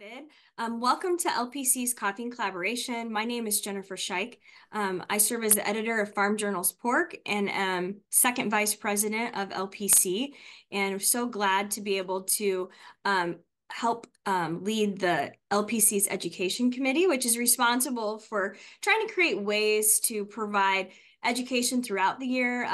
started. Welcome to LPC's Coffee and Collaboration. My name is Jennifer Scheich. I serve as the editor of Farm Journal's Pork and am second vice president of LPC. And I'm so glad to be able to help lead the LPC's Education Committee, which is responsible for trying to create ways to provide education throughout the year.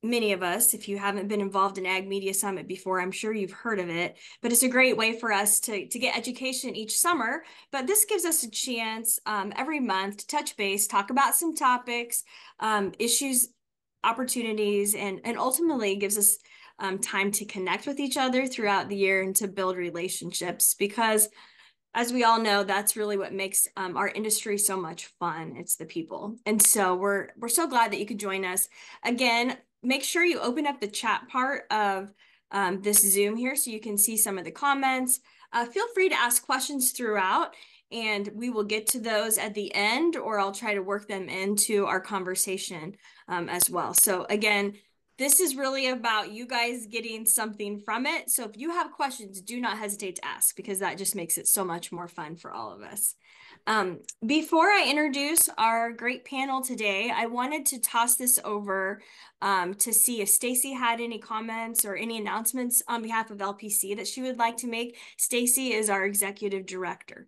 Many of us, if you haven't been involved in Ag Media Summit before, I'm sure you've heard of it, but it's a great way for us to get education each summer. But this gives us a chance every month to touch base, talk about some topics, issues, opportunities, and ultimately gives us time to connect with each other throughout the year and to build relationships, because as we all know, that's really what makes our industry so much fun. It's the people. And so we're so glad that you could join us. Again, make sure you open up the chat part of this Zoom here so you can see some of the comments. Feel free to ask questions throughout, and we will get to those at the end, or I'll try to work them into our conversation as well. So again, this is really about you guys getting something from it. So if you have questions, do not hesitate to ask, because that just makes it so much more fun for all of us. Before I introduce our great panel today, I wanted to toss this over to see if Stacy had any comments or any announcements on behalf of LPC that she would like to make. Stacy is our executive director.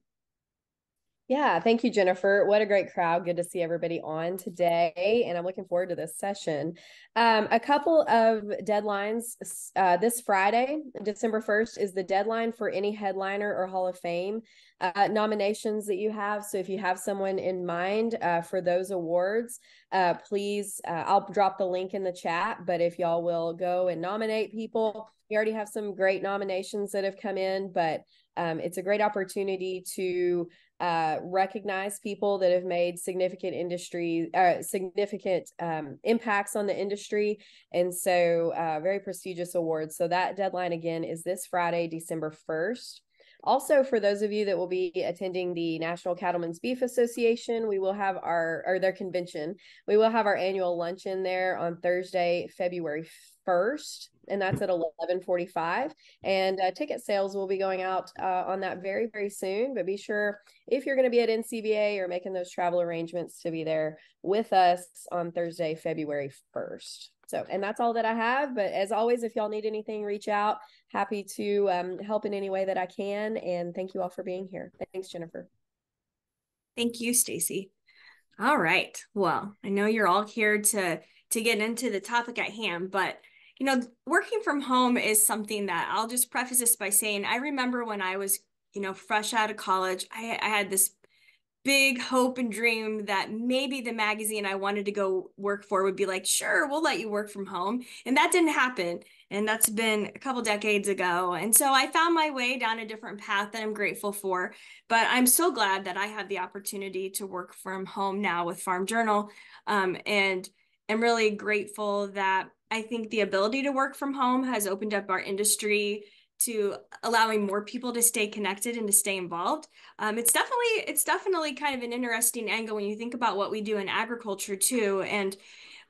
Yeah, thank you, Jennifer. What a great crowd. Good to see everybody on today, and I'm looking forward to this session. A couple of deadlines. This Friday, December 1st, is the deadline for any headliner or Hall of Fame nominations that you have. So if you have someone in mind for those awards, please, I'll drop the link in the chat, but if y'all will go and nominate people, we already have some great nominations that have come in, but it's a great opportunity to recognize people that have made significant impacts on the industry. And so very prestigious awards. So that deadline again is this Friday, December 1st. Also, for those of you that will be attending the National Cattlemen's Beef Association, we will have their convention. We will have our annual luncheon there on Thursday, February 1st, and that's at 11:45. And ticket sales will be going out on that very, very soon. But be sure, if you're going to be at NCBA or making those travel arrangements, to be there with us on Thursday, February 1st. So, and that's all that I have. But as always, if y'all need anything, reach out. Happy to help in any way that I can. And thank you all for being here. Thanks, Jennifer. Thank you, Stacy. All right. Well, I know you're all here to get into the topic at hand, but working from home is something that I'll just preface this by saying I remember when I was, fresh out of college, I had this big hope and dream that maybe the magazine I wanted to go work for would be like, sure, we'll let you work from home. And that didn't happen. And that's been a couple decades ago. And so I found my way down a different path that I'm grateful for. But I'm so glad that I have the opportunity to work from home now with Farm Journal. And I'm really grateful that I think the ability to work from home has opened up our industry to allowing more people to stay connected and to stay involved. It's definitely kind of an interesting angle when you think about what we do in agriculture too. And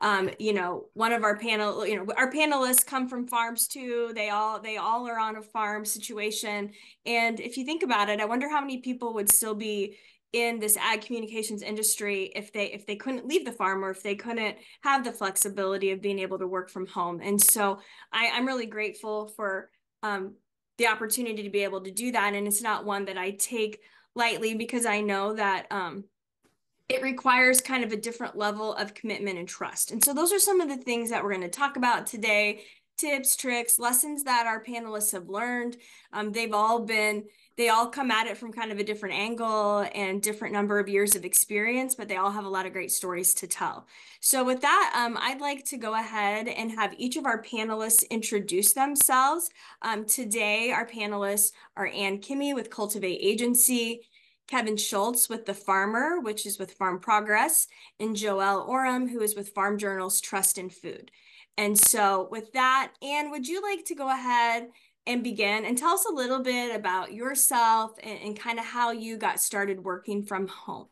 one of our panelists come from farms too. They all are on a farm situation. And if you think about it, I wonder how many people would still be in this ag communications industry if they couldn't leave the farm, or if they couldn't have the flexibility of being able to work from home. And so I'm really grateful for the opportunity to be able to do that. And it's not one that I take lightly, because I know that it requires kind of a different level of commitment and trust. And so those are some of the things that we're going to talk about today: tips, tricks, lessons that our panelists have learned. They all come at it from kind of a different angle and different number of years of experience, but they all have a lot of great stories to tell. So with that, I'd like to go ahead and have each of our panelists introduce themselves. Today, our panelists are Kimmey with Cultivate Agency, Kevin Schulz with The Farmer, which is with Farm Progress, and Joelle Orem, who is with Farm Journal's Trust in Food. And so with that, Anne, would you like to go ahead and begin and tell us a little bit about yourself and kind of how you got started working from home?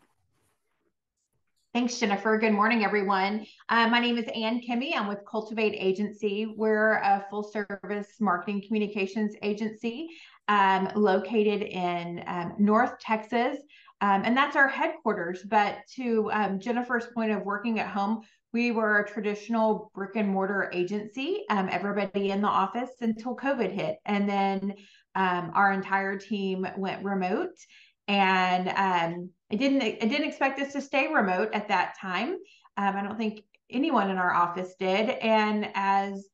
Thanks, Jennifer. Good morning, everyone. My name is Kimmey. I'm with Cultivate Agency. We're a full-service marketing communications agency located in North Texas, and that's our headquarters. But to Jennifer's point of working at home, we were a traditional brick and mortar agency, everybody in the office until COVID hit. And then our entire team went remote. And I didn't expect us to stay remote at that time. I don't think anyone in our office did. And as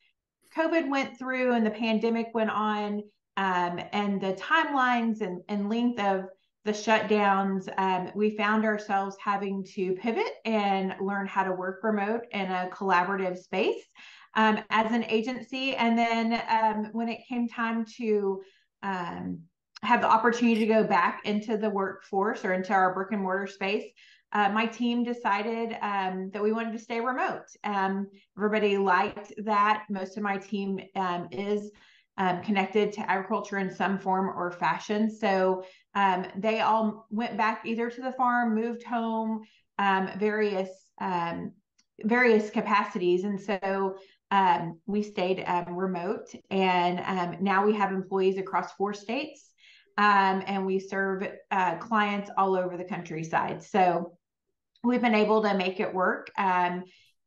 COVID went through and the pandemic went on, and the timelines and length of the shutdowns, we found ourselves having to pivot and learn how to work remote in a collaborative space as an agency. And then when it came time to have the opportunity to go back into the workforce or into our brick and mortar space, my team decided that we wanted to stay remote. Everybody liked that. Most of my team is connected to agriculture in some form or fashion. So they all went back either to the farm, moved home, various capacities. And so we stayed remote. And now we have employees across 4 states. And we serve clients all over the countryside. So we've been able to make it work.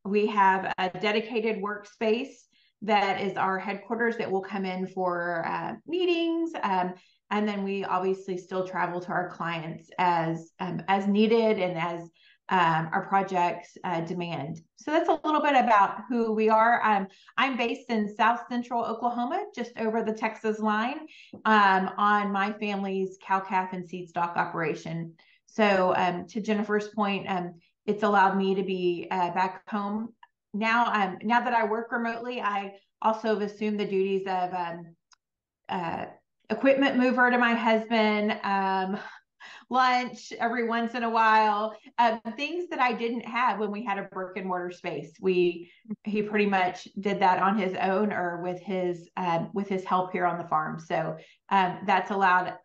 We have a dedicated workspace that is our headquarters that will come in for meetings. And then we obviously still travel to our clients as needed and as our projects demand. So that's a little bit about who we are. I'm based in South Central Oklahoma, just over the Texas line, on my family's cow-calf and seed stock operation. So to Jennifer's point, it's allowed me to be back home. Now that I work remotely, I also have assumed the duties of equipment mover to my husband, lunch every once in a while, things that I didn't have when we had a brick and mortar space. He pretty much did that on his own or with his help here on the farm. So that's allowed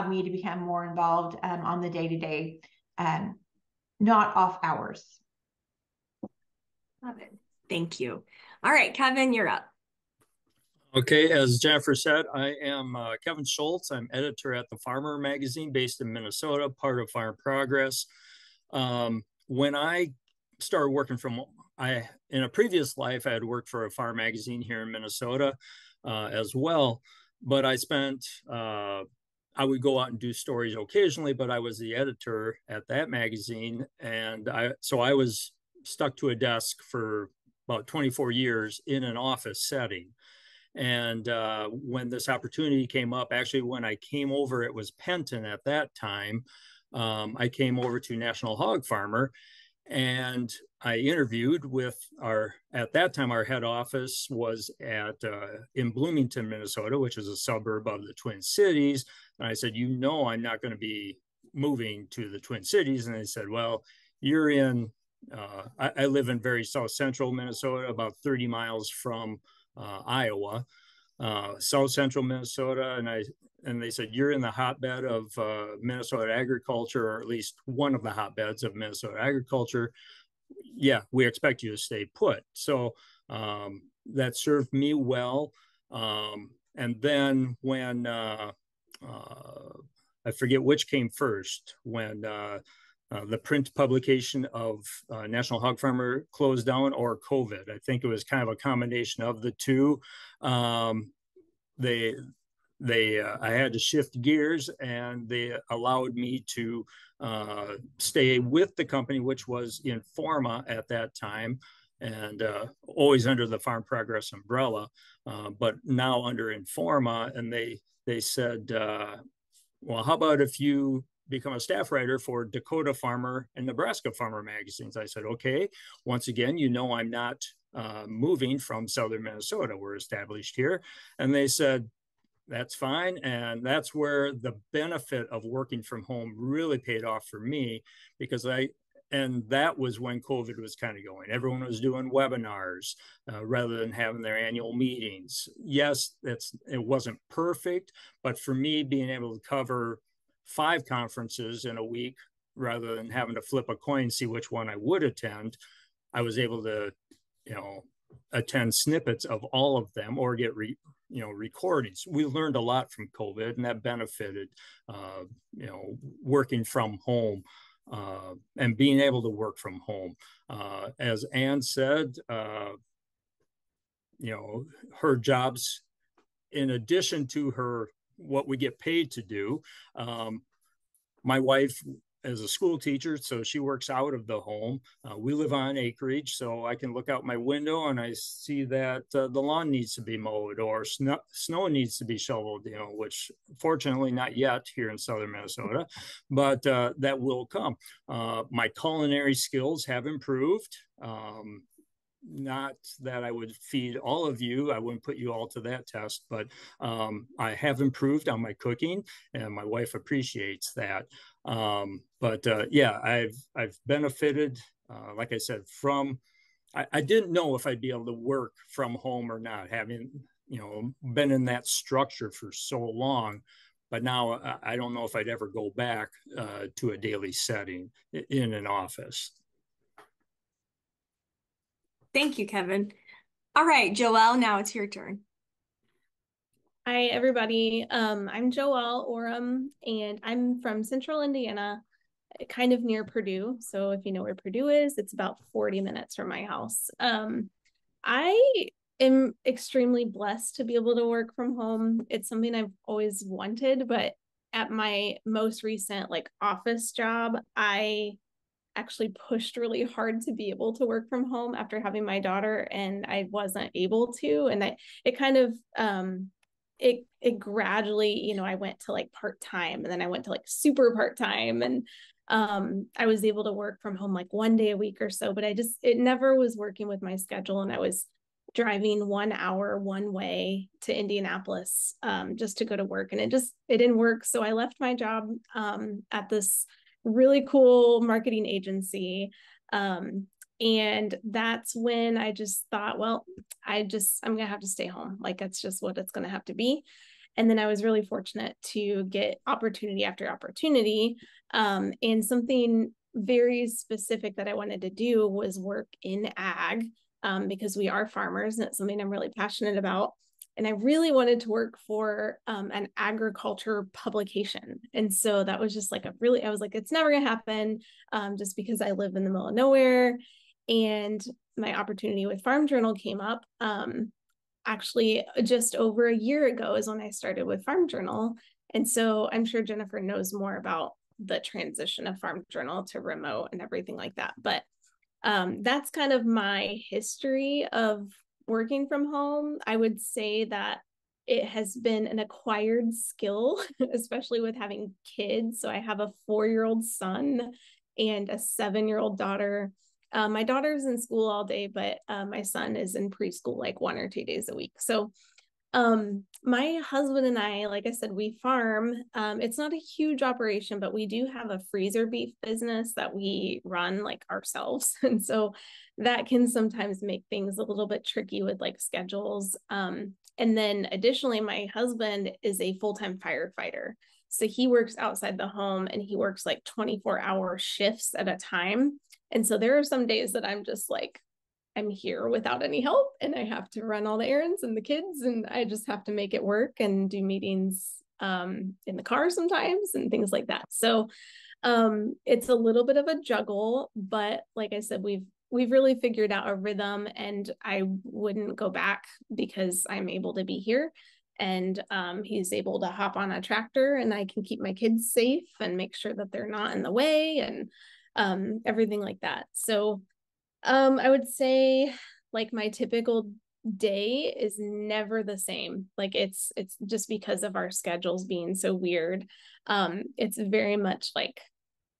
me to become more involved on the day-to-day, not off hours. Love it. Thank you. All right, Kevin, you're up. Okay, as Jennifer said, I am Kevin Schulz. I'm editor at The Farmer magazine based in Minnesota, part of Farm Progress. When I started working in a previous life, I had worked for a farm magazine here in Minnesota as well, but I would go out and do stories occasionally, but I was the editor at that magazine. And so I was stuck to a desk for about 24 years in an office setting. And when this opportunity came up, actually, when I came over, it was Penton at that time. I came over to National Hog Farmer and I interviewed with at that time, our head office was in Bloomington, Minnesota, which is a suburb of the Twin Cities. And I said, I'm not going to be moving to the Twin Cities. And they said, well, you're I live in very south central Minnesota, about 30 miles from Iowa, south central Minnesota, and they said you're in the hotbed of Minnesota agriculture, or at least one of the hotbeds of Minnesota agriculture. Yeah, we expect you to stay put. So that served me well. And then when I forget which came first, when the print publication of National Hog Farmer closed down, or COVID. I think it was kind of a combination of the two. I had to shift gears, and they allowed me to stay with the company, which was Informa at that time, and always under the Farm Progress umbrella, but now under Informa. And they said, well, how about if you become a staff writer for Dakota Farmer and Nebraska Farmer magazines? I said, okay. Once again, I'm not moving from southern Minnesota. We're established here. And they said, that's fine. And that's where the benefit of working from home really paid off for me, because that was when COVID was kind of going. Everyone was doing webinars rather than having their annual meetings. Yes, it wasn't perfect, but for me, being able to cover 5 conferences in a week rather than having to flip a coin, see which one I would attend, I was able to, attend snippets of all of them or get recordings. We learned a lot from COVID, and that benefited, working from home and being able to work from home. As Ann said, her jobs, in addition to what we get paid to do, my wife is a school teacher, so she works out of the home. We live on acreage, so I can look out my window and I see that the lawn needs to be mowed or snow needs to be shoveled, which fortunately not yet here in southern Minnesota, but that will come. My culinary skills have improved. Not that I would feed all of you. I wouldn't put you all to that test, but I have improved on my cooking, and my wife appreciates that. I've benefited, like I said, from. I didn't know if I'd be able to work from home or not, having been in that structure for so long. But now I don't know if I'd ever go back to a daily setting in an office. Thank you, Kevin. All right, Joelle, now it's your turn. Hi, everybody. I'm Joelle Orem, and I'm from Central Indiana, kind of near Purdue. So if you know where Purdue is, it's about 40 minutes from my house. I am extremely blessed to be able to work from home. It's something I've always wanted, but at my most recent office job, I actually pushed really hard to be able to work from home after having my daughter, and I wasn't able to. And it kind of it gradually, I went to part-time, and then I went to super part-time, and I was able to work from home one day a week or so, but it never was working with my schedule. And I was driving 1 hour one way to Indianapolis just to go to work, and it didn't work. So I left my job at this really cool marketing agency. And that's when I just thought, well, I'm going to have to stay home. That's just what it's going to have to be. And then I was really fortunate to get opportunity after opportunity. And something very specific that I wanted to do was work in ag, because we are farmers, and it's something I'm really passionate about. And I really wanted to work for an agriculture publication. And so that was just I was like, it's never going to happen, just because I live in the middle of nowhere. And my opportunity with Farm Journal came up. Actually, just over a year ago is when I started with Farm Journal. And so I'm sure Jennifer knows more about the transition of Farm Journal to remote and everything like that. But that's kind of my history of working from home. I would say that it has been an acquired skill, especially with having kids. So I have a 4-year-old son and a 7-year-old daughter. My daughter's in school all day, but my son is in preschool 1 or 2 days a week. So my husband and I, like I said, we farm. It's not a huge operation, but we do have a freezer beef business that we run ourselves. And so that can sometimes make things a little bit tricky with schedules. And then additionally, my husband is a full-time firefighter. So he works outside the home, and he works 24-hour shifts at a time. And so there are some days that I'm just I'm here without any help, and I have to run all the errands and the kids, and I just have to make it work and do meetings in the car sometimes and things like that. So it's a little bit of a juggle, but like I said, we've really figured out a rhythm, and I wouldn't go back because I'm able to be here, and he's able to hop on a tractor, and I can keep my kids safe and make sure that they're not in the way, and everything like that. So I would say my typical day is never the same. It's just because of our schedules being so weird. It's very much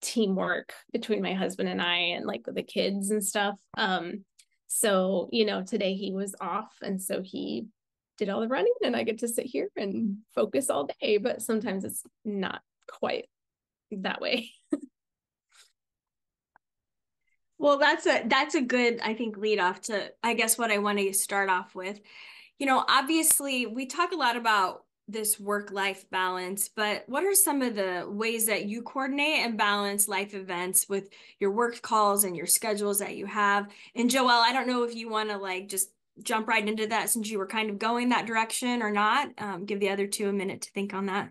teamwork between my husband and I, and the kids and stuff. So, today he was off, and so he did all the running, and I get to sit here and focus all day, but sometimes it's not quite that way. Well, that's a good, I think, lead off to, I guess, what I want to start off with. Obviously we talk a lot about this work-life balance, but what are some of the ways that you coordinate and balance life events with your work calls and your schedules that you have? And Joelle, I don't know if you want to like just jump right into that since you were kind of going that direction or not. Give the other two a minute to think on that.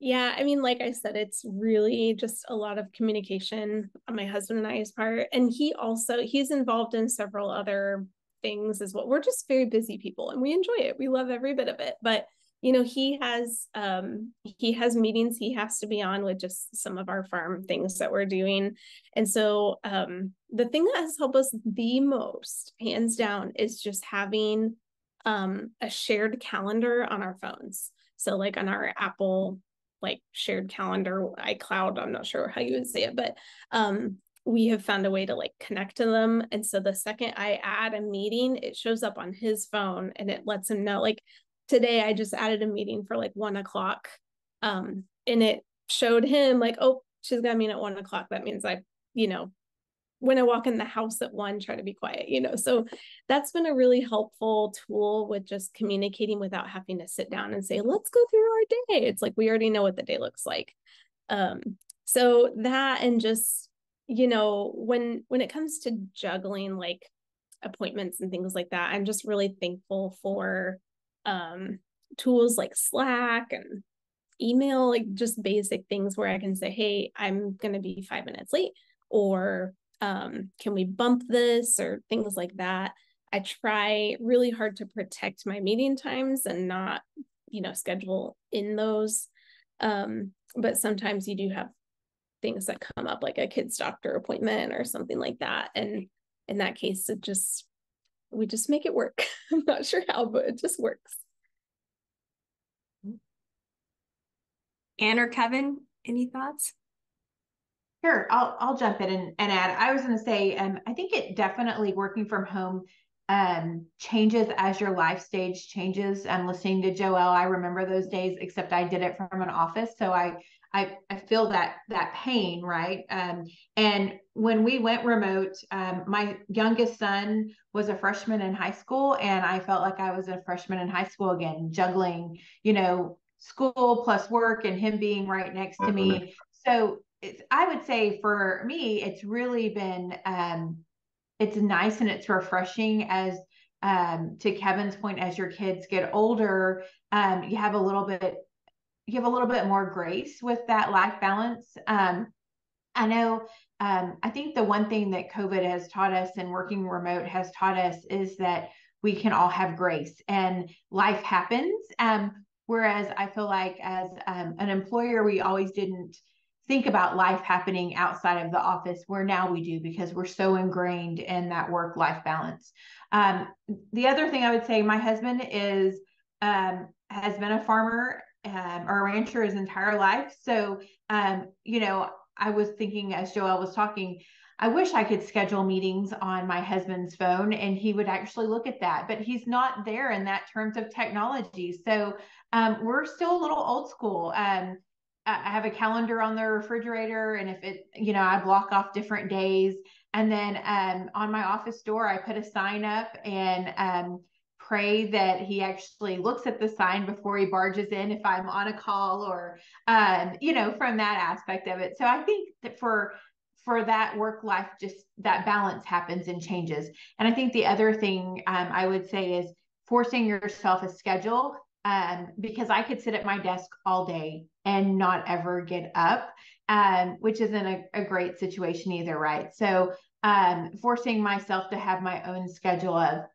Yeah, I mean, like I said, it's really just a lot of communication on my husband and I's part. And he's involved in several other things as well. We're just very busy people and we enjoy it. We love every bit of it. But he has meetings he has to be on with just some of our farm things that we're doing. And so the thing that has helped us the most, hands down, is just having a shared calendar on our phones. So like on our Apple like shared calendar, iCloud, I'm not sure how you would say it, but we have found a way to like connect to them. And so the second I add a meeting, it shows up on his phone and it lets him know. Like today, I just added a meeting for like 1 o'clock. And it showed him like, oh, she's got a meeting at 1 o'clock. That means when I walk in the house at 1, try to be quiet, So that's been a really helpful tool with just communicating without having to sit down and say, let's go through our day. It's like we already know what the day looks like. So that, and just, when it comes to juggling like appointments and things like that, I'm just really thankful for tools like Slack and email, like just basic things where I can say, hey, I'm going to be 5 minutes late, or can we bump this, or things like that. I try really hard to protect my meeting times and not, schedule in those. But sometimes you do have things that come up, like a kid's doctor appointment or something like that. And in that case, we just make it work. I'm not sure how, but it just works. Anne or Kevin, any thoughts? Sure, I'll jump in and add. I was going to say, I think it definitely, working from home changes as your life stage changes. I'm listening to Joelle. I remember those days, except I did it from an office, so I feel that pain, right? And when we went remote, my youngest son was a freshman in high school, and I felt like I was a freshman in high school again, juggling, school plus work, and him being right next to me. So I would say for me, it's really been it's nice and it's refreshing as to Kevin's point, as your kids get older, you have a little bit more grace with that life balance. I know, I think the one thing that COVID has taught us and working remote has taught us is that we can all have grace and life happens. Whereas I feel like as an employer, we always didn't think about life happening outside of the office, where now we do, because we're so ingrained in that work-life balance. The other thing I would say, my husband has been a farmer or a rancher his entire life. So, I was thinking as Joelle was talking, I wish I could schedule meetings on my husband's phone and he would actually look at that, but he's not there in that terms of technology. So we're still a little old school. I have a calendar on the refrigerator, and if I block off different days, and then on my office door, I put a sign up and pray that he actually looks at the sign before he barges in if I'm on a call, or from that aspect of it. So I think that for that work life, just that balance happens and changes. And I think the other thing I would say is forcing yourself a schedule, because I could sit at my desk all day and not ever get up, which isn't a great situation either, right? So forcing myself to have my own schedule of,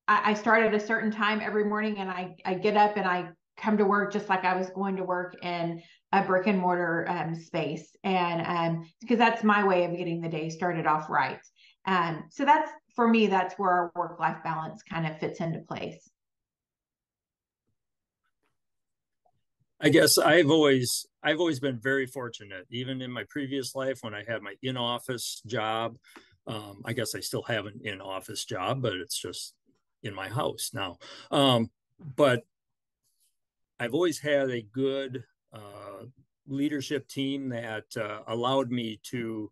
I start at a certain time every morning, and I get up and I come to work just like I was going to work in a brick and mortar space. And because that's my way of getting the day started off right. So for me, that's where our work-life balance kind of fits into place. I guess I've always been very fortunate, even in my previous life when I had my in-office job. I guess I still have an in-office job, but it's just in my house now. But I've always had a good leadership team that allowed me to,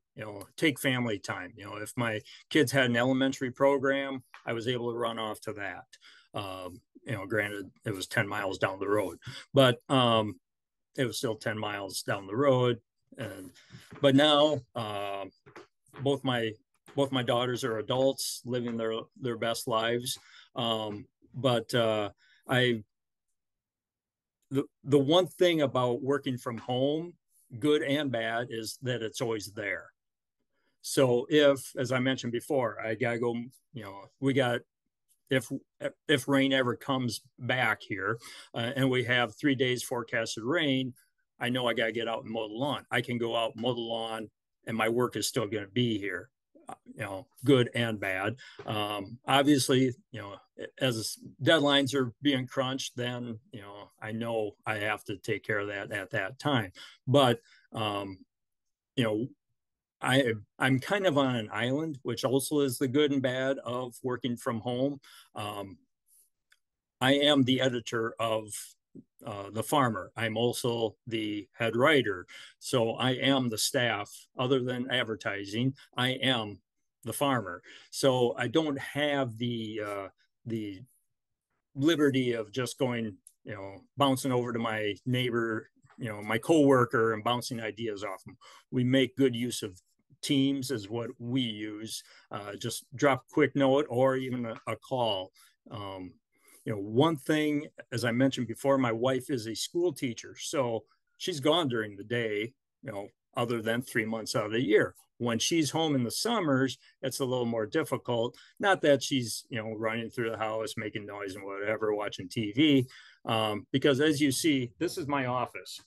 take family time. If my kids had an elementary program, I was able to run off to that. Granted, it was 10 miles down the road, but it was still 10 miles down the road. But now both my daughters are adults living their best lives. But I the one thing about working from home, good and bad, is that it's always there. So if, as I mentioned before, I gotta go, we got, if rain ever comes back here, and we have 3 days forecasted rain, I know I gotta get out and mow the lawn. I can go out, mow the lawn, and my work is still gonna be here. Good and bad. Obviously, as deadlines are being crunched, then, I know I have to take care of that at that time. But, I'm kind of on an island, which also is the good and bad of working from home. I am the editor of The Farmer. I'm also the head writer. So I am the staff. Other than advertising, I am the farmer. So I don't have the liberty of just going, bouncing over to my neighbor, my coworker, and bouncing ideas off them. We make good use of Teams is what we use. Just drop a quick note or even a call. One thing, as I mentioned before, my wife is a school teacher, so she's gone during the day, other than 3 months out of the year. When she's home in the summers, it's a little more difficult. Not that she's, running through the house, making noise and whatever, watching TV, because as you see, this is my office.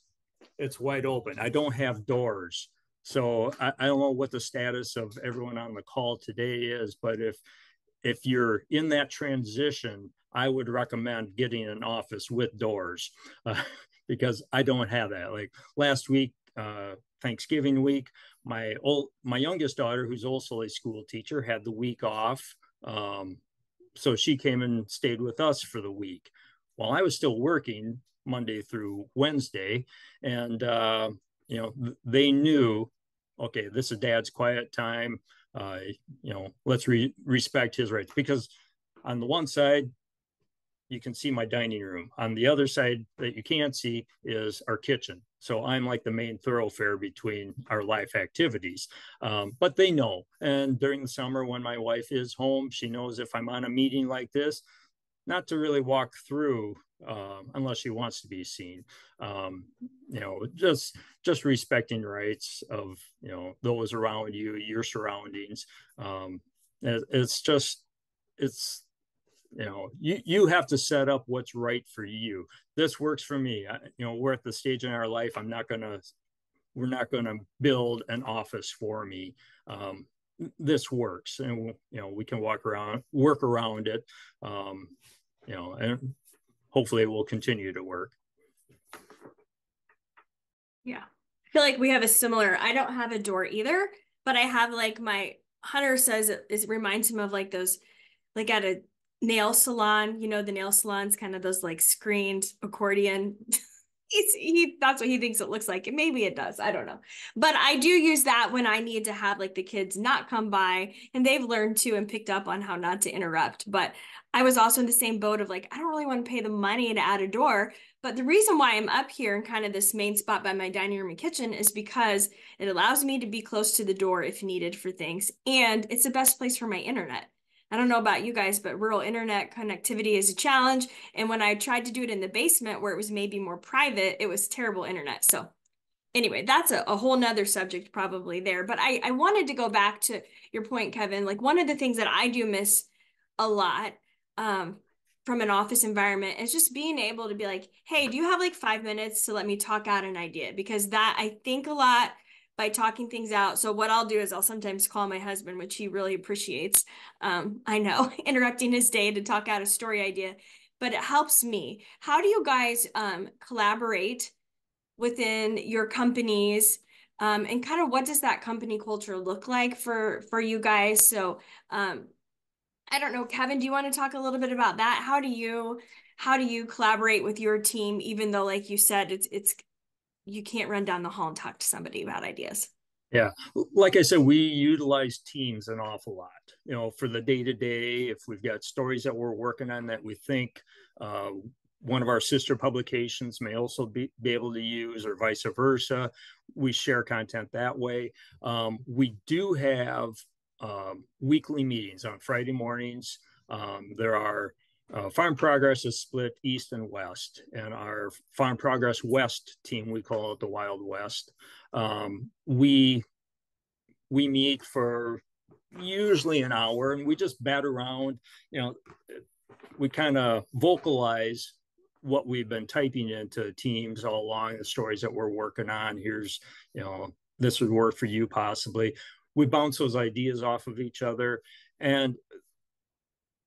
It's wide open. I don't have doors. So I don't know what the status of everyone on the call today is, but if you're in that transition, I would recommend getting an office with doors, because I don't have that. Like last week, Thanksgiving week, my youngest daughter, who's also a school teacher, had the week off. So she came and stayed with us for the week while I was still working Monday through Wednesday. And, they knew, okay, this is Dad's quiet time. Let's respect his rights, because on the one side, you can see my dining room. On the other side that you can't see is our kitchen. So I'm like the main thoroughfare between our life activities. But they know. And during the summer, when my wife is home, she knows if I'm on a meeting like this, not to really walk through unless she wants to be seen. Just respecting rights of, those around you, your surroundings. You have to set up what's right for you. This works for me. We're at the stage in our life, we're not gonna build an office for me. This works, and we can work around it. And hopefully it will continue to work. Yeah. I feel like we have a similar, I don't have a door either, but I have like my Hunter says it reminds him of like those, like at a nail salon, the nail salons, kind of those like screened accordion. That's what he thinks it looks like. And maybe it does. I don't know. But I do use that when I need to have like the kids not come by, and they've learned to and picked up on how not to interrupt. But I was also in the same boat of like, I don't really want to pay the money to add a door. But the reason why I'm up here in kind of this main spot by my dining room and kitchen is because it allows me to be close to the door if needed for things. And it's the best place for my internet. I don't know about you guys, but rural internet connectivity is a challenge. And when I tried to do it in the basement where it was maybe more private, it was terrible internet. So anyway, that's a whole nother subject probably there. But I wanted to go back to your point, Kevin. Like one of the things that I do miss a lot from an office environment is just being able to be like, hey, do you have like 5 minutes to let me talk out an idea? Because that I think a lot by talking things out. So what I'll do is I'll sometimes call my husband, which he really appreciates. I know, interrupting his day to talk out a story idea, but it helps me. How do you guys collaborate within your companies? And kind of what does that company culture look like for you guys? So I don't know, Kevin, do you want to talk a little bit about that? How do you collaborate with your team, even though, like you said, it's you can't run down the hall and talk to somebody about ideas. Yeah, like I said, we utilize teams an awful lot, you know, for the day to day. If we've got stories that we're working on that we think one of our sister publications may also be able to use, or vice versa, we share content that way. We do have weekly meetings on Friday mornings. There are Farm Progress is split east and west, and our Farm Progress West team, we call it the Wild West. We meet for usually an hour, and we just bat around. You know, we kind of vocalize what we've been typing into teams all along, the stories that we're working on. Here's, you know, this would work for you possibly. We bounce those ideas off of each other, and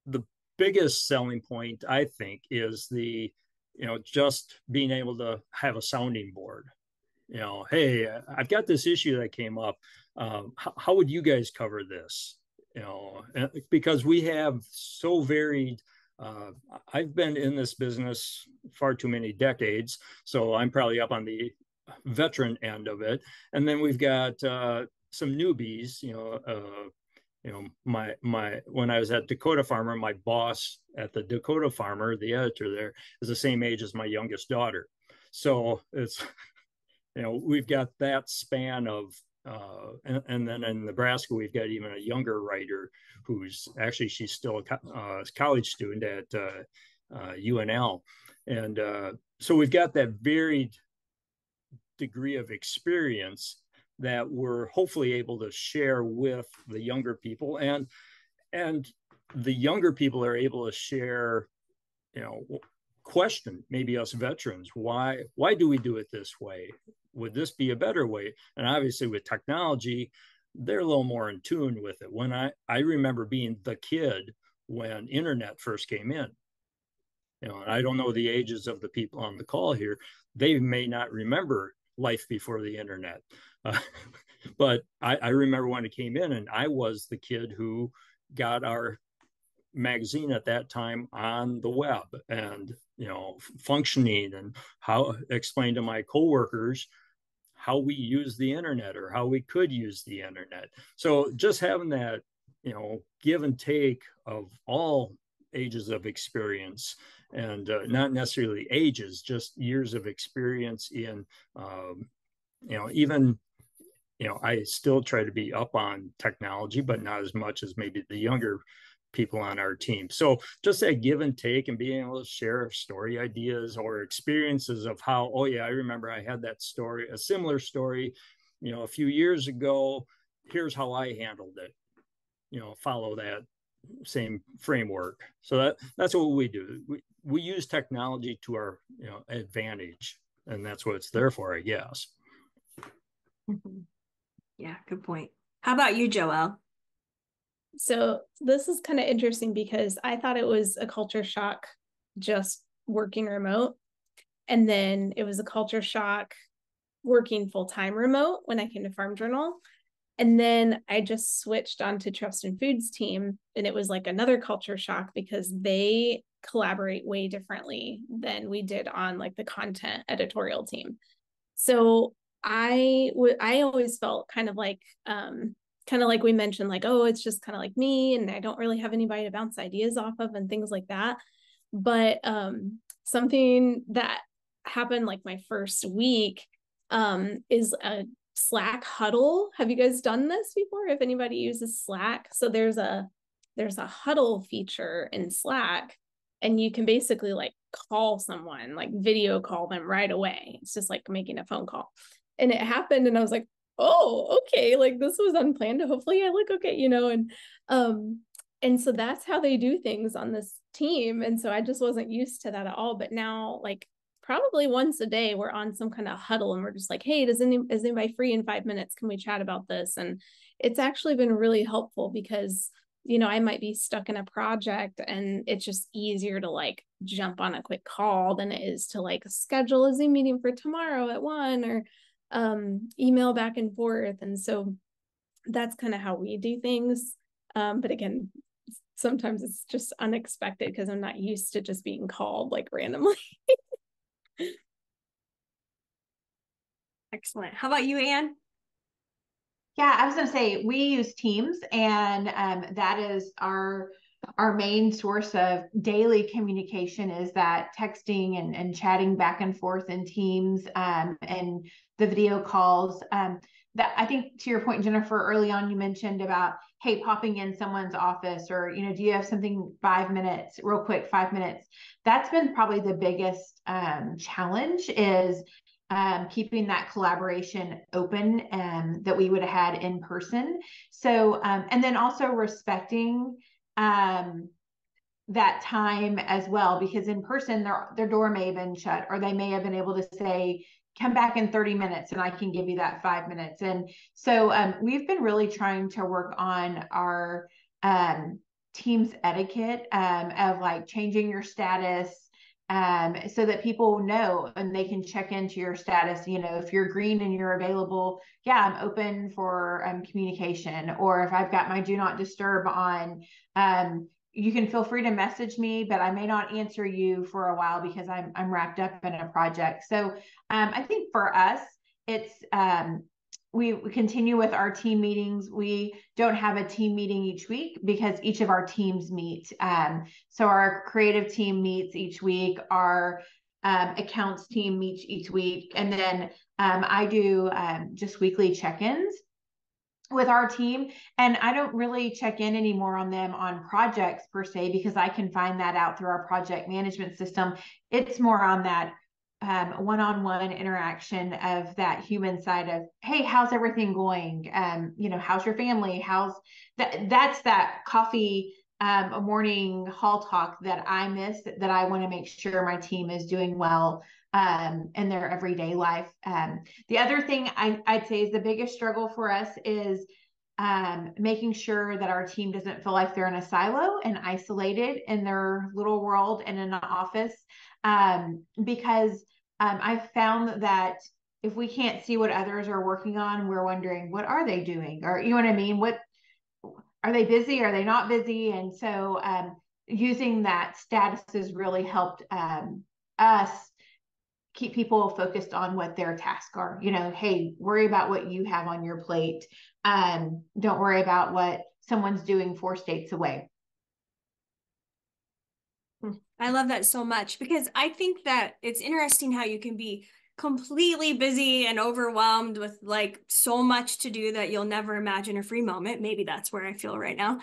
the biggest selling point, I think, is the, you know, just being able to have a sounding board. You know, hey, I've got this issue that came up. How would you guys cover this? You know, because we have so varied. I've been in this business far too many decades, so I'm probably up on the veteran end of it. And then we've got some newbies. You know, my when I was at Dakota Farmer, my boss at the Dakota Farmer, the editor there, is the same age as my youngest daughter. So it's, you know, we've got that span of, and then in Nebraska, we've got even a younger writer who's actually, she's still a college student at UNL. And so we've got that varied degree of experience that we're hopefully able to share with the younger people, and the younger people are able to share, you know, question maybe us veterans, why do we do it this way? Would this be a better way? And obviously with technology, they're a little more in tune with it. When I remember being the kid when internet first came in, you know, and I don't know the ages of the people on the call here, they may not remember life before the internet. But I remember when it came in, and I was the kid who got our magazine at that time on the web, and, you know, functioning, and how explain to my coworkers how we use the internet, or how we could use the internet. So just having that, you know, give and take of all ages of experience, and not necessarily ages, just years of experience in, you know, even, you know, I still try to be up on technology, but not as much as maybe the younger people on our team. So just that give and take, and being able to share story ideas or experiences of how, oh yeah, I remember I had that story, a similar story, you know, a few years ago. Here's how I handled it. You know, follow that same framework. So that's what we do. We use technology to our, you know, advantage, and that's what it's there for, I guess. Mm-hmm. Yeah, good point. How about you, Joelle? So this is kind of interesting because I thought it was a culture shock just working remote. And then it was a culture shock working full-time remote when I came to Farm Journal. And then I just switched onto Trust and Foods team, and it was like another culture shock because they collaborate way differently than we did on like the content editorial team. So I always felt kind of like we mentioned, like, oh, it's just kind of like me, and I don't really have anybody to bounce ideas off of and things like that. But something that happened like my first week is a Slack huddle. Have you guys done this before? If anybody uses Slack, so there's a huddle feature in Slack, and you can basically like call someone, like video call them right away. It's just like making a phone call. And it happened, and I was like, oh, okay, like this was unplanned. Hopefully I look okay, you know. And so that's how they do things on this team. And so I just wasn't used to that at all. But now, like, probably once a day we're on some kind of huddle, and we're just like, hey, is anybody free in 5 minutes? Can we chat about this? And it's actually been really helpful because, you know, I might be stuck in a project, and it's just easier to like jump on a quick call than it is to like schedule a Zoom meeting for tomorrow at 1, or email back and forth. And so that's kind of how we do things. But again, sometimes it's just unexpected because I'm not used to just being called like randomly. Excellent. How about you, Anne? Yeah, I was going to say we use Teams, and that is our main source of daily communication is that texting and chatting back and forth in Teams, and the video calls. That I think to your point, Jennifer, early on you mentioned about, hey, popping in someone's office, or do you have something 5 minutes, real quick, 5 minutes. That's been probably the biggest challenge is keeping that collaboration open that we would have had in person. So, and then also respecting that time as well, because in person, their door may have been shut, or they may have been able to say, come back in 30 minutes and I can give you that 5 minutes. And so we've been really trying to work on our Teams etiquette of like changing your status, so that people know and they can check into your status. If you're green and you're available, yeah, I'm open for communication. Or if I've got my do not disturb on, you can feel free to message me, but I may not answer you for a while because I'm wrapped up in a project. So I think for us, it's we continue with our team meetings. We don't have a team meeting each week because each of our teams meet. So our creative team meets each week. Our accounts team meets each week. And then I do just weekly check-ins with our team. And I don't really check in anymore on them on projects per se, because I can find that out through our project management system. It's more on that one-on-one interaction of that human side of, hey, how's everything going? How's your family? That's that coffee, a morning hall talk that I miss, that I want to make sure my team is doing well in their everyday life. The other thing I'd say is the biggest struggle for us is making sure that our team doesn't feel like they're in a silo and isolated in their little world and in an office. Because I've found that if we can't see what others are working on, we're wondering, what are they doing? Or, you know what I mean? What are they busy? Are they not busy? And so using that status has really helped us keep people focused on what their tasks are. Hey, worry about what you have on your plate. Don't worry about what someone's doing 4 states away. I love that so much, because I think that it's interesting how you can be completely busy and overwhelmed with like so much to do that you'll never imagine a free moment. Maybe that's where I feel right now.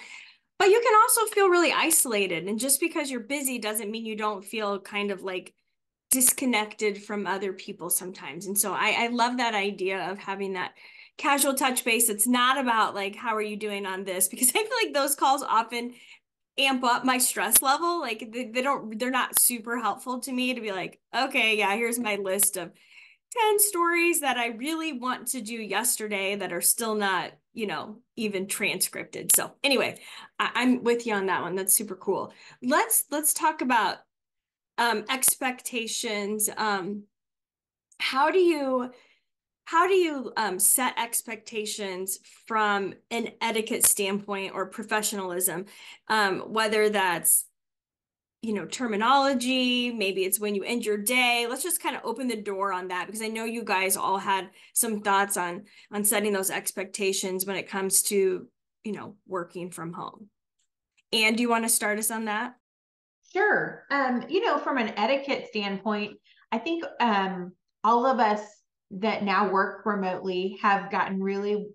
But you can also feel really isolated. And just because you're busy doesn't mean you don't feel kind of like disconnected from other people sometimes. And so I love that idea of having that casual touch base. It's not about like, how are you doing on this? Because I feel like those calls often amp up my stress level. Like they're not super helpful to me to be like, okay, yeah, here's my list of 10 stories that I really want to do yesterday that are still not, even transcripted. So anyway, I'm with you on that one. That's super cool. Let's talk about expectations. How do you set expectations from an etiquette standpoint or professionalism, whether that's terminology, maybe it's when you end your day. Let's just kind of open the door on that, because I know you guys all had some thoughts on setting those expectations when it comes to working from home. And do you want to start us on that? Sure. From an etiquette standpoint, I think all of us that now work remotely have gotten really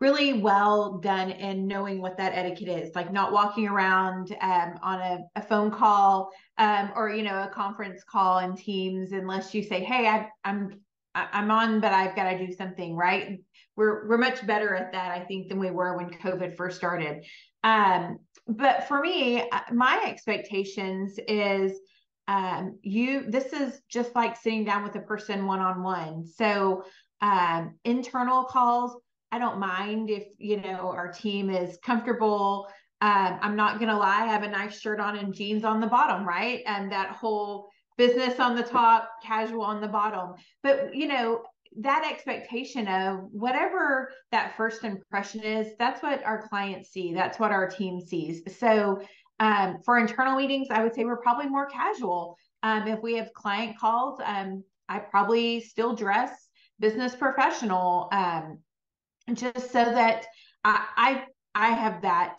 really well done in knowing what that etiquette is, like not walking around on a phone call or a conference call in Teams unless you say, hey, I'm on, but I've got to do something, right? We're much better at that, I think, than we were when COVID first started. But for me, my expectations is this is just like sitting down with a person one-on-one. So internal calls, I don't mind if, our team is comfortable. I'm not going to lie. I have a nice shirt on and jeans on the bottom, right? And that whole business on the top, casual on the bottom. But, that expectation of whatever that first impression is, that's what our clients see. That's what our team sees. So for internal meetings, I would say we're probably more casual. If we have client calls, I probably still dress business professional, just so that I have that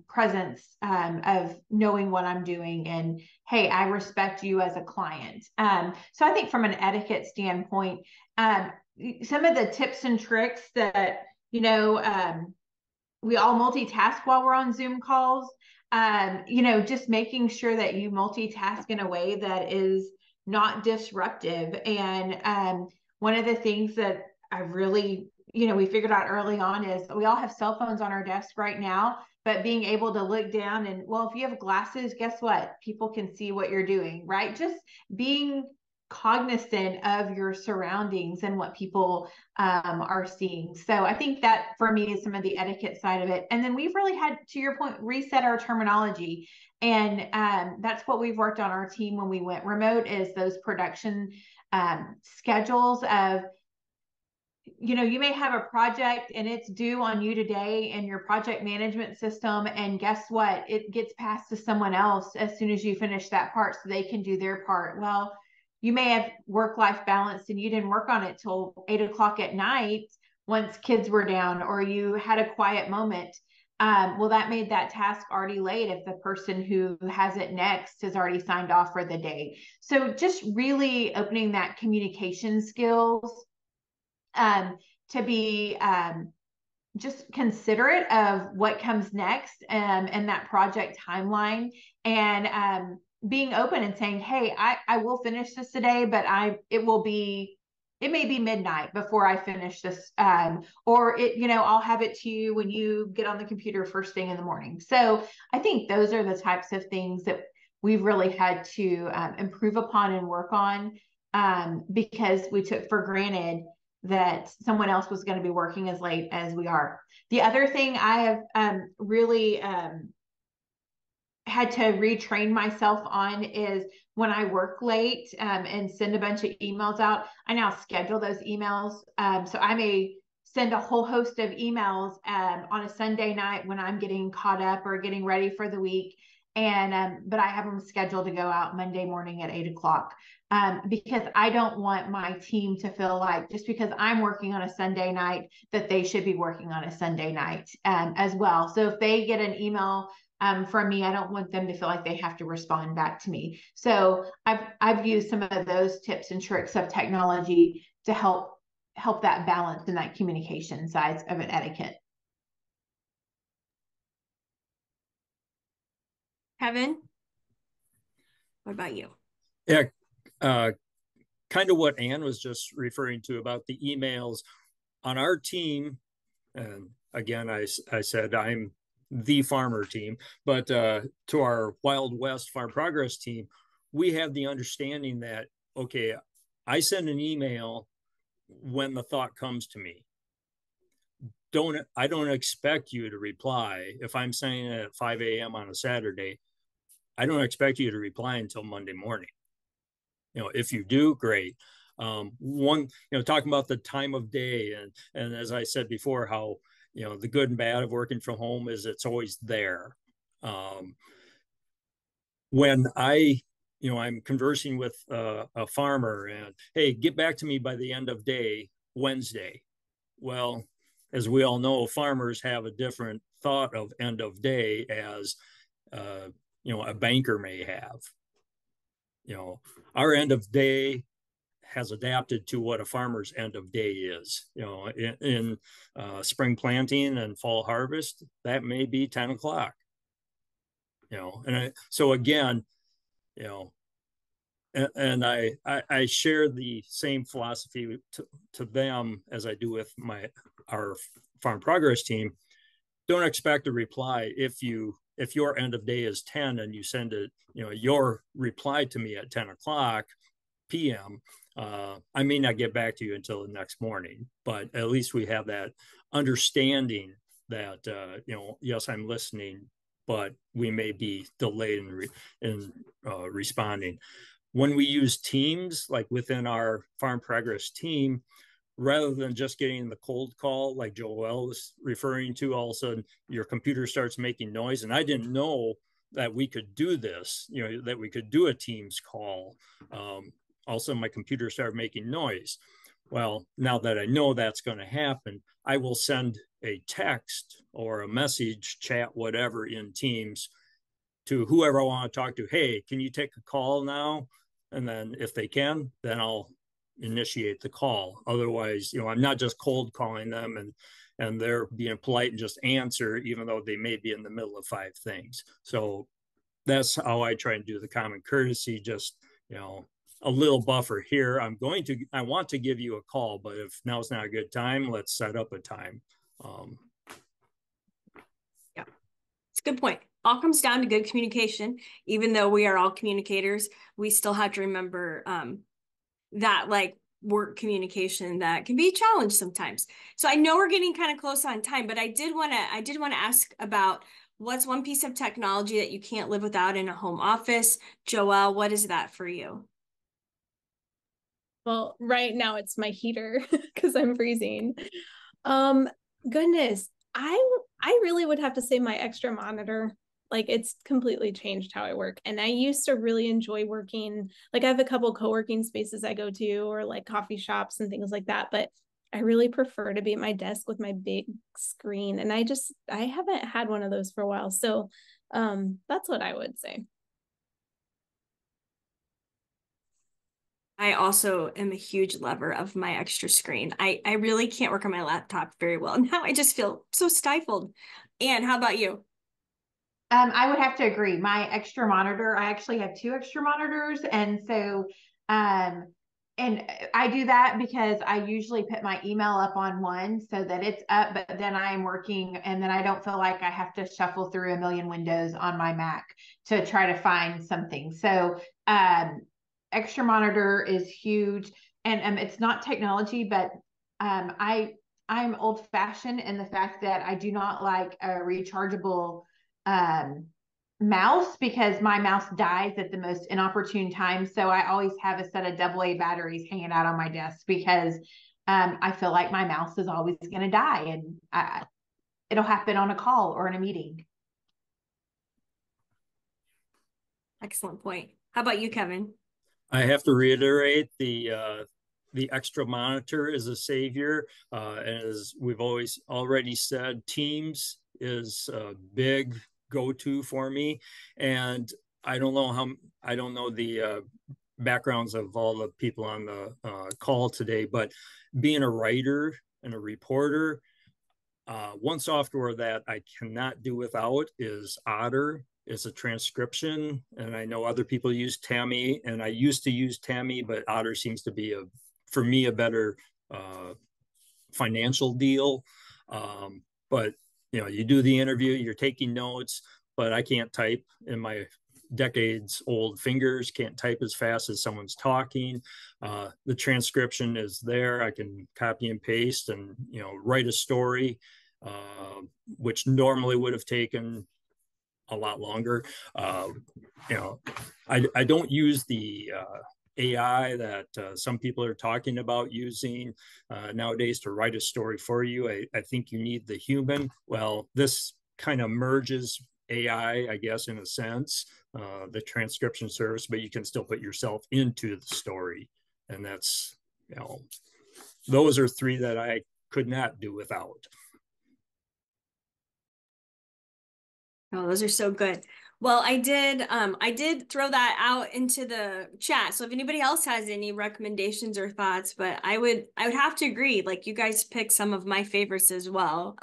presence of knowing what I'm doing, and hey, I respect you as a client. So I think from an etiquette standpoint, some of the tips and tricks that, we all multitask while we're on Zoom calls. Just making sure that you multitask in a way that is not disruptive. And one of the things that I really, we figured out early on is we all have cell phones on our desk right now, but being able to look down and, well, if you have glasses, guess what? People can see what you're doing, right? Just being cognizant of your surroundings and what people are seeing. So I think that for me is some of the etiquette side of it. And then we've really had, to your point, reset our terminology. And that's what we've worked on our team when we went remote, is those production schedules of, you may have a project and it's due on you today in your project management system. And guess what? It gets passed to someone else as soon as you finish that part so they can do their part. Well, you may have work-life balance and you didn't work on it till 8 o'clock at night once kids were down, or you had a quiet moment. Well, that made that task already late if the person who has it next has already signed off for the day. So just really opening that communication skills to be just considerate of what comes next and that project timeline, and being open and saying, hey, I will finish this today, but it may be midnight before I finish this, or I'll have it to you when you get on the computer first thing in the morning. So I think those are the types of things that we've really had to improve upon and work on, because we took for granted that someone else was going to be working as late as we are. The other thing I have really had to retrain myself on is when I work late and send a bunch of emails out, I now schedule those emails. So I may send a whole host of emails on a Sunday night when I'm getting caught up or getting ready for the week. But I have them scheduled to go out Monday morning at 8 o'clock. Because I don't want my team to feel like just because I'm working on a Sunday night that they should be working on a Sunday night as well. So if they get an email from me, I don't want them to feel like they have to respond back to me. So I've used some of those tips and tricks of technology to help that balance and that communication side of an etiquette. Kevin, what about you? Yeah, kind of what Ann was just referring to about the emails on our team. And again, I said I'm the farmer team, but to our Wild West Farm Progress team, we have the understanding that, okay, I send an email when the thought comes to me. I don't expect you to reply. If I'm sending it at 5 a.m. on a Saturday, I don't expect you to reply until Monday morning. If you do, great. Talking about the time of day, and as I said before, how the good and bad of working from home is it's always there. When I'm conversing with a farmer and, hey, get back to me by the end of day Wednesday. Well, as we all know, farmers have a different thought of end of day as a banker may have. Our end of day has adapted to what a farmer's end of day is. In spring planting and fall harvest, that may be 10 o'clock. So again, and I share the same philosophy to them as I do with our Farm Progress team. Don't expect a reply if your end of day is 10 and you send it, your reply to me at 10 o'clock p.m. I may not get back to you until the next morning, but at least we have that understanding that, yes, I'm listening, but we may be delayed in responding. When we use Teams, like within our Farm Progress team, rather than just getting the cold call, like Joelle was referring to, all of a sudden your computer starts making noise. And I didn't know that we could do this, that we could do a Teams call. all of a sudden my computer started making noise. Well, now that I know that's going to happen, I will send a text or a message, chat, whatever in Teams to whoever I want to talk to. Hey, can you take a call now? And then if they can, then I'll initiate the call. Otherwise, I'm not just cold calling them and they're being polite and just answer, even though they may be in the middle of 5 things. So that's how I try and do the common courtesy, just, a little buffer here. I want to give you a call, but if now's not a good time, let's set up a time. Yeah, it's a good point. All comes down to good communication. Even though we are all communicators, we still have to remember that like work communication that can be a challenge sometimes. So I know we're getting kind of close on time, but I did want to ask about what's one piece of technology that you can't live without in a home office. Joelle, what is that for you? Well, right now it's my heater because I'm freezing. Goodness, I really would have to say my extra monitor. Like it's completely changed how I work. And I used to really enjoy working. Like I have a couple co-working spaces I go to or like coffee shops and things like that. But I really prefer to be at my desk with my big screen. And I haven't had one of those for a while. So that's what I would say. I also am a huge lover of my extra screen. I really can't work on my laptop very well. Now I just feel so stifled. Anne, how about you? I would have to agree. My extra monitor, I actually have 2 extra monitors. And so, and I do that because I usually put my email up on one so that it's up, but then I am working and then I don't feel like I have to shuffle through a million windows on my Mac to try to find something. So, extra monitor is huge. And it's not technology, but I'm old fashioned in the fact that I do not like a rechargeable mouse because my mouse dies at the most inopportune time. So I always have a set of AA batteries hanging out on my desk because I feel like my mouse is always going to die and it'll happen on a call or in a meeting. Excellent point. How about you, Kevin? I have to reiterate the extra monitor is a savior. And as we've already said, Teams is a big go-to for me. And I don't know the backgrounds of all the people on the call today, but being a writer and a reporter, one software that I cannot do without is Otter. It's a transcription, and I know other people use Tammy, and I used to use Tammy, but Otter seems to be for me a better financial deal. But you do the interview, you're taking notes, but I can't type in my decades old fingers, can't type as fast as someone's talking. The transcription is there. I can copy and paste and write a story, which normally would have taken a lot longer. I don't use the AI that some people are talking about using nowadays to write a story for you. I think you need the human. Well, this kind of merges AI, I guess, in a sense, the transcription service, but you can still put yourself into the story. And that's, those are 3 that I could not do without. Oh, those are so good. Well, I did throw that out into the chat. So if anybody else has any recommendations or thoughts, but I would have to agree, like you guys pick some of my favorites as well.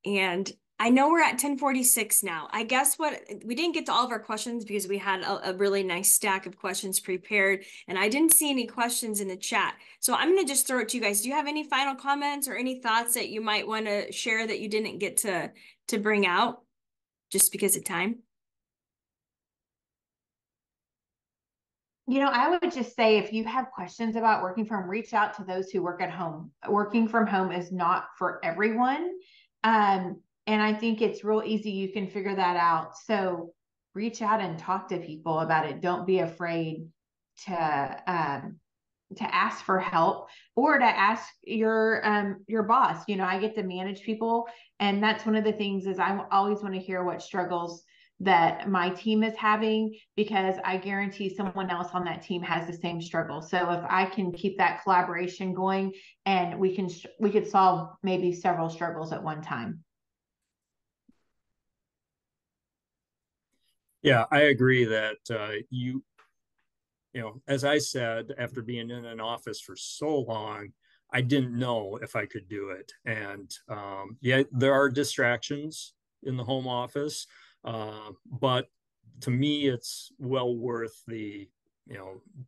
And I know we're at 10:46 now. I guess we didn't get to all of our questions because we had a really nice stack of questions prepared and I didn't see any questions in the chat. So I'm going to just throw it to you guys. Do you have any final comments or any thoughts that you might want to share that you didn't get to bring out? Just because of time? I would just say if you have questions about working from home, reach out to those who work at home. Working from home is not for everyone. And I think it's real easy. You can figure that out. So reach out and talk to people about it. Don't be afraid to ask for help or to ask your boss. I get to manage people. And that's one of the things is I always want to hear what struggles that my team is having, because I guarantee someone else on that team has the same struggle. So if I can keep that collaboration going, and we could solve maybe several struggles at one time. Yeah, I agree that as I said, after being in an office for so long, I didn't know if I could do it. And yeah, there are distractions in the home office, but to me, it's well worth the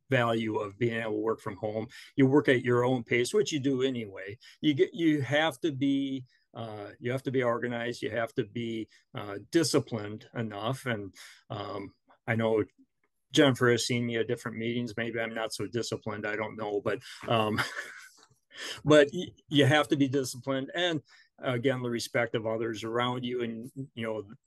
value of being able to work from home. You work at your own pace, which you do anyway. You have to be organized. You have to be disciplined enough. And I know Jennifer has seen me at different meetings. Maybe I'm not so disciplined. I don't know, but you have to be disciplined, and again, the respect of others around you, and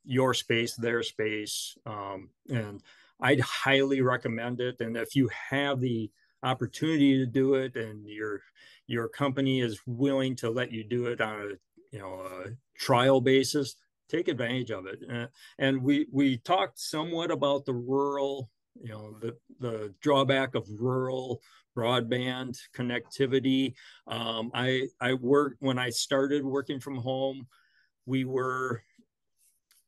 your space, their space. And I'd highly recommend it. And if you have the opportunity to do it, and your company is willing to let you do it on a trial basis, take advantage of it. And we talked somewhat about the rural, the drawback of rural broadband connectivity. When I started working from home, we were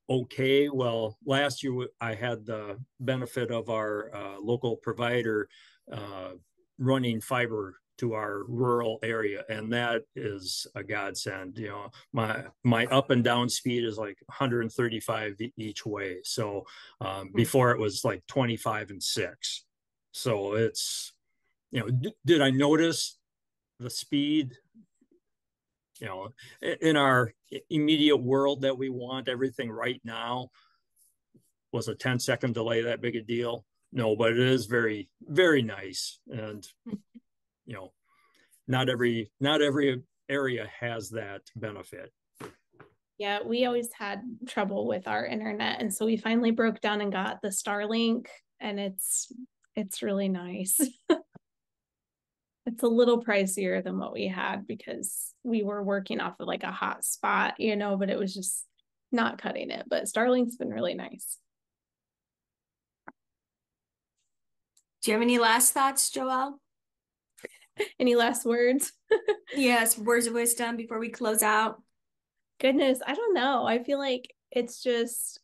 okay. Well, last year I had the benefit of our local provider running fiber to our rural area, and that is a godsend. My up and down speed is like 135 each way. So before it was like 25 and 6. So it's did I notice the speed? In our immediate world that we want everything right now, was a 10-second delay that big a deal? No, but it is very, very nice. And not every area has that benefit. Yeah, we always had trouble with our internet, and so we finally broke down and got the Starlink, and it's really nice. It's a little pricier than what we had because we were working off of like a hot spot, but it was just not cutting it. But Starlink's been really nice. Do you have any last thoughts, Joelle? Any last words? Yes, words of wisdom before we close out. Goodness, I don't know. I feel like it's just,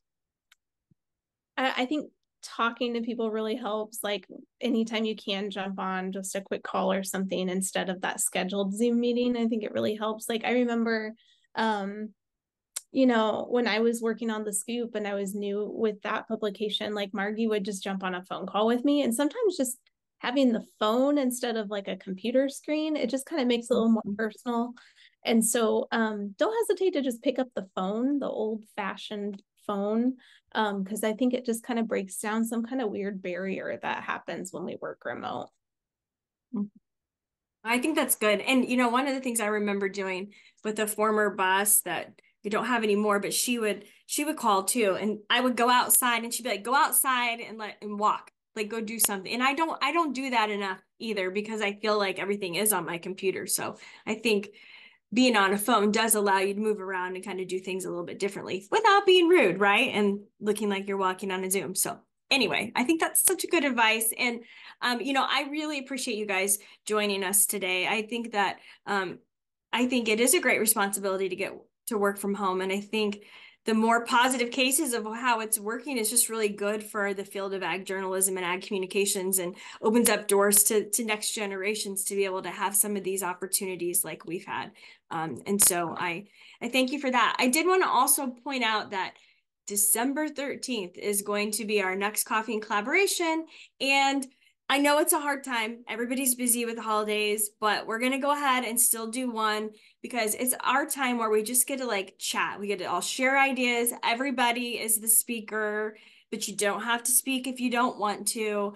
I think talking to people really helps. Like anytime you can jump on just a quick call or something instead of that scheduled Zoom meeting, I think it really helps. Like I remember, when I was working on The Scoop and I was new with that publication, like Margie would just jump on a phone call with me, and sometimes just having the phone instead of like a computer screen, it just kind of makes it a little more personal. And so don't hesitate to just pick up the phone, the old fashioned phone, because I think it just kind of breaks down some kind of weird barrier that happens when we work remote. I think that's good. And, one of the things I remember doing with a former boss that we don't have anymore, but she would call too. And I would go outside and she'd be like, go outside and walk, like go do something. And I don't do that enough either, because I feel like everything is on my computer. So I think being on a phone does allow you to move around and kind of do things a little bit differently without being rude, right? And looking like you're walking on a Zoom. So anyway, I think that's such a good advice. And, I really appreciate you guys joining us today. I think that, I think it is a great responsibility to get to work from home. And I think the more positive cases of how it's working is just really good for the field of ag journalism and ag communications, and opens up doors to next generations to be able to have some of these opportunities like we've had. And so I thank you for that. I did want to also point out that December 13th is going to be our next coffee and collaboration. And I know it's a hard time. Everybody's busy with the holidays, but we're going to go ahead and still do one, because it's our time where we just get to chat. We get to all share ideas. Everybody is the speaker, but you don't have to speak if you don't want to.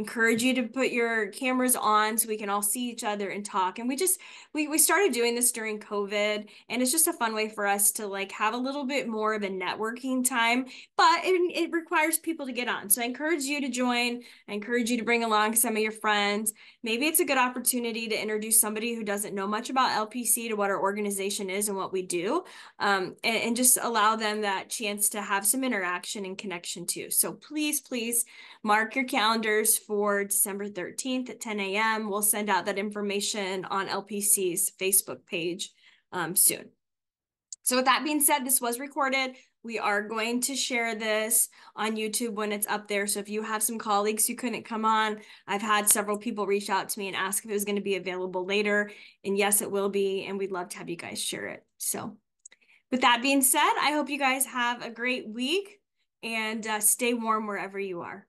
encourage you to put your cameras on so we can all see each other and talk. And we started doing this during COVID, and it's just a fun way for us to like have a little bit more of a networking time, but it requires people to get on. So I encourage you to join. I encourage you to bring along some of your friends. Maybe it's a good opportunity to introduce somebody who doesn't know much about LPC to what our organization is and what we do, and just allow them that chance to have some interaction and connection too. So please mark your calendars for December 13th at 10 a.m. We'll send out that information on LPC's Facebook page soon. So with that being said, this was recorded. We are going to share this on YouTube when it's up there. So if you have some colleagues who couldn't come on, I've had several people reach out to me and ask if it was going to be available later. And yes, it will be. And we'd love to have you guys share it. So with that being said, I hope you guys have a great week and stay warm wherever you are.